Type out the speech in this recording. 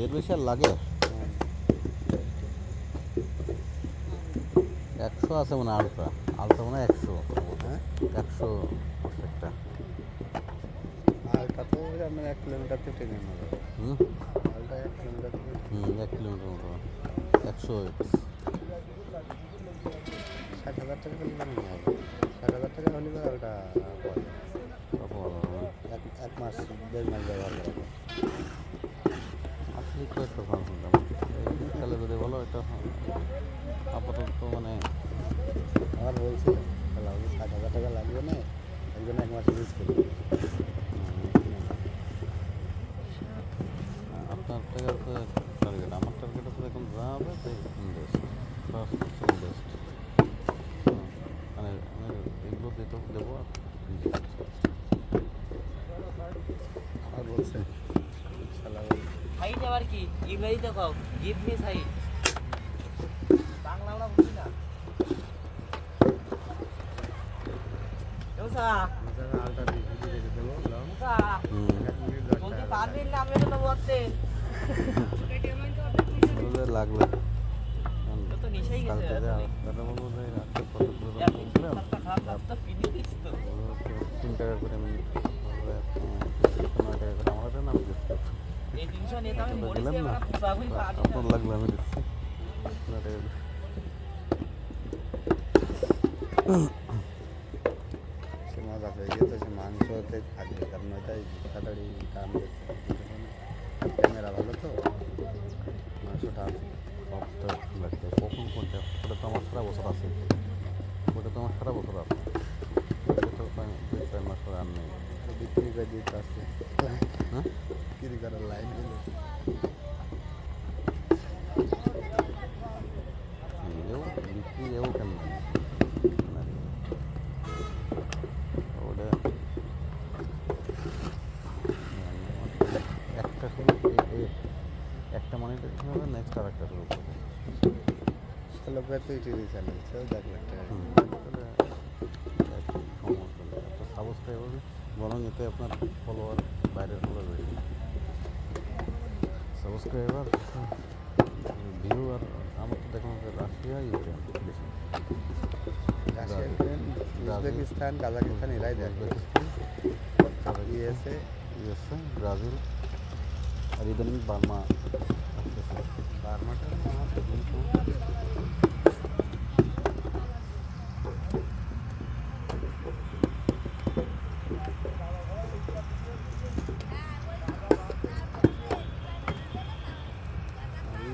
এর বেশি আর লাগে 100 আছে মনে হয় আলট্রা মনে হয় 100 100 একটা আলট্রা তো আমরা 1 কিলোমিটার থেকে টেনে নেব আলট্রা 1 কিলোমিটার থেকে 1 কিলোমিটার মতো 100 60,000 টাকা হলে কেন হবে 60,000 টাকা হলে আলট্রা এক মাস 1.5 মাস ব্যবহার করা আসলে তো একটা ভালো শুনলাম তাহলে যদি বলো এটা আপাতত মানে আমার বলছিল তাহলে 60,000 টাকা লাগবে না একজন 1 মাস ইউজ করবে আপনার টাকার টার্গেট আমার টার্গেট আছে এখন যা হবে তাই ইনভেস্ট ফার্স্ট ইনভেস্ট মানে এগুলো দেবো আর বলছে সাইড আবার কি ইংরেজিতে কও গিভ মি সাইড বাংলা আমরা বুঝি না ওসা আলট্রা দিয়ে রেখে দেবো ওসা বলতে পারবেন না আমি তো বলতে লাগলো তো নিশেই গেছে দাদা বলবো যে আজকে কতগুলো কিনলাম 3 টাকা করে আমি 9 টাকা করে আমার নাম দিচ্ছি এই 300 নিয়ে তো আমি বলেছি আমরা পুরাপুরি পারি না আপনার লাগলো আমি দিচ্ছি 9 টাকা সে মজা পেয়ে গেছে সে মাংসতে থাকবে কারণ ওইটাই তাড়াতাড়ি টান ক্যামেরা ভালো তো মাংসটা সবটা লাগবে কখন কোনটা ওটা তো আমার সারা বছর আছে ওটা তো আমার সারা বছর আছে ওটা তো 2-4 মাস পরে আর নেই বিক্রি করে দিতে আসছে হ্যাঁ বিক্রি করার লাইন গেল বিক্রি এও কেন ওটা একটা শুরু একটা মনিটাইজেশন হবে নেক্সট আর একটা শুরু করবে লোক তুই টিভি চালাচ্ছে দেখলে সাবস্ক্রাইবার বরং এতে আপনার ফলোয়ার বাইরের ফলোয়ার বেশি সাবস্ক্রাইবার ভিউ আর আমার তো দেখলাম যে রাশিয়া ইউক্রেন বেশি রাশিয়া ইউক্রেন উজবেকিস্তান কাজাকিস্তান এরাই দেখবে ইউএসএ ব্রাজিল আর ইদানিং বার্মা আসতেছে বার্মাটা